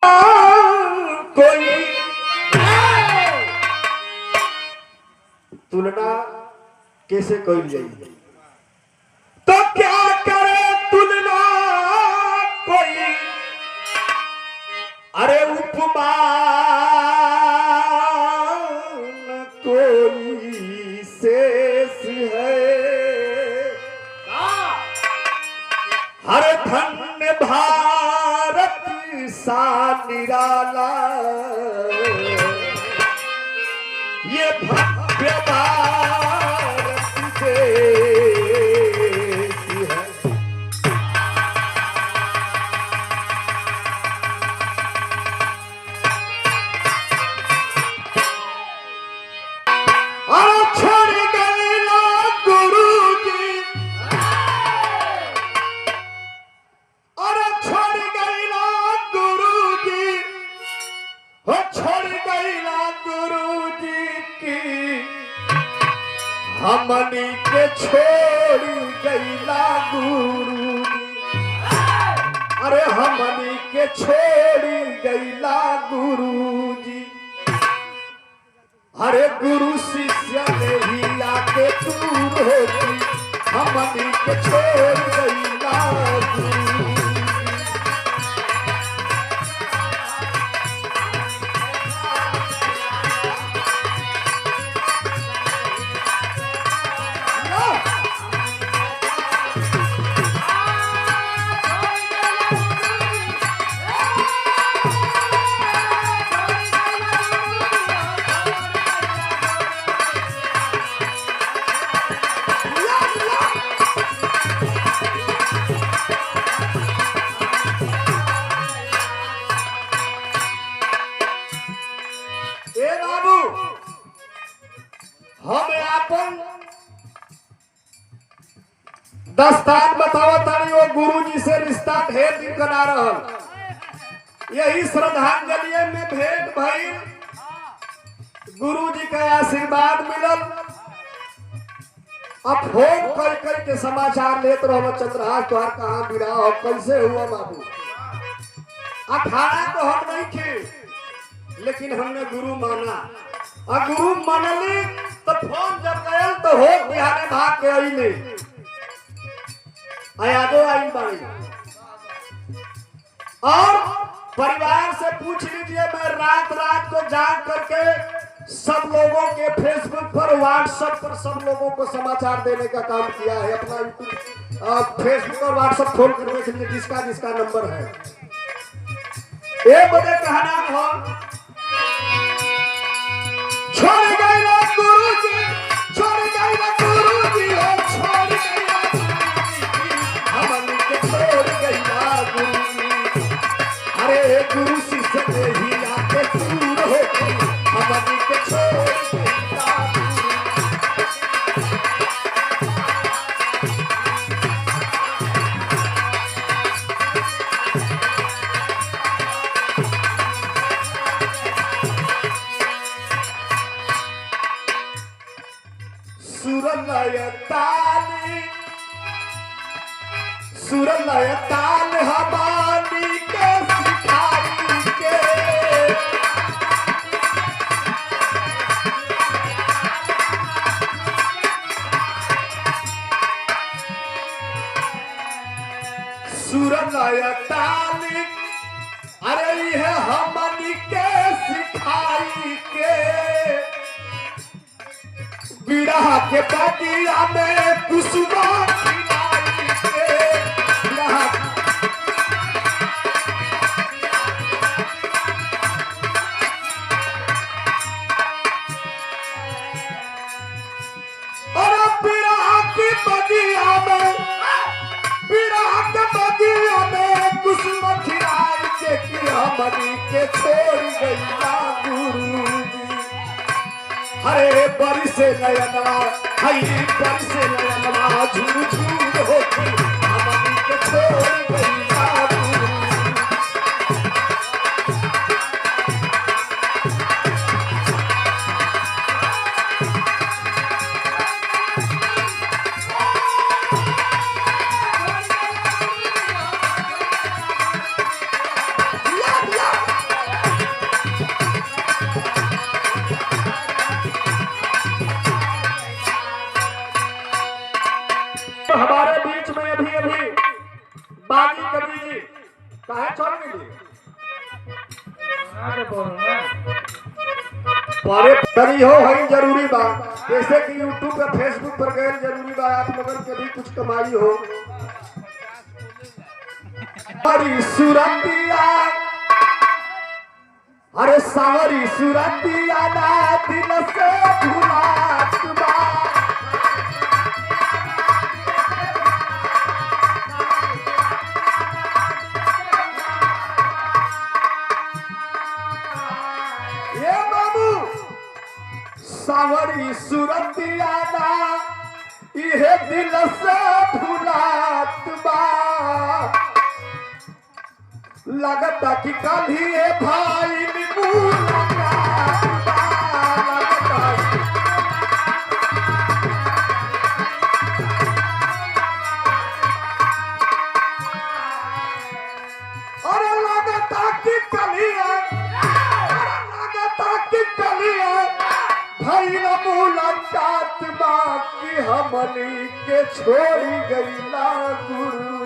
कोई तुलना कैसे कही जाएगी? तो क्या करे तुलना कोई, अरे उपमा कोई शेष है। हर धन्य भारत सा निराला, ये भव्य भारत देश है। और छोड़ गए ना गुरुजी, और छोड़ गए ना गुरुजी, हो छोड़ गए ना गुरुजी की हमनी के छोड़ गईला गुरुजी। अरे हमनी के छोड़ गईला गुरुजी। अरे गुरु शिष्य ने ही आके दूर होती, हमनी के छोड़ गईला गुरुजी। हम अपन दस्तान बतावा तारी वो गुरुजी से रिश्ता ढेर दिन करा रहल। यही श्रद्धांजलि में भेंट भइल, गुरुजी का आशीर्वाद मिलल। अब फोन कर के समाचार लेत रहो, चंद्रहास तुहार कहाँ बिरा हो, कैसे हुआ बाबू। अखाड़ा तो हम नहीं थे, लेकिन हमने गुरु माना। और गुरु मनली तो फोन जब गए तो हो बिहारे भाग के आइले, यादो आई बाड़ी। और परिवार से पूछ लीजिए, मैं रात को जाग करके सब लोगों के फेसबुक पर, व्हाट्सएप पर सब लोगों को समाचार देने का काम किया है। अपना फेसबुक और व्हाट्सएप खोल कर देख लीजिए, जिसका नंबर है। एक बजे कहना हो, छोड़ गए ना गुरुजी, छोड़ गए ना गुरुजी, हो छोड़ गए ना गुरुजी, हमनी के छोड़ गए ना गुरुजी। अरे गुरु शिष्य ने ही आके दूर होती, हमनी के छोड़ गए ना सुरलय ताल हमारी के सिखाई के। सुरलय ताल, अरे ये हमनी के सिखाई के। बिरह के बगिया में कुसुमा खिलाई के। और बिरह की बगिया में, बिरह के बगिया में कुसुमा खिलाई के कि हमनी के छोड़ गईला गुरुजी। अरे बरसे नयनवा, हई बरसे नयनवा, झूर झूर होती, हमनी के छोड़ गईला गुरुजी। परे तरी हो है जरूरी बा, जैसे कि यूट्यूब पे फेसबुक पर गए जरूरी बा, आप लोगन के भी कुछ कमाई हो। सावरी सुरतिया, अरे सावरी सुरतिया ना दिल से भुलात बा। ये बाबू सावरी सुरतिया ना इहे दिल से भुलात बा। लगता कि कल ही ये भाई मुलाकात बा। लगता अरे लगता कि कल ही लगता कि कल ही भाई मुलाकात बा कि हमनी के छोड़ी गई ना गुरु।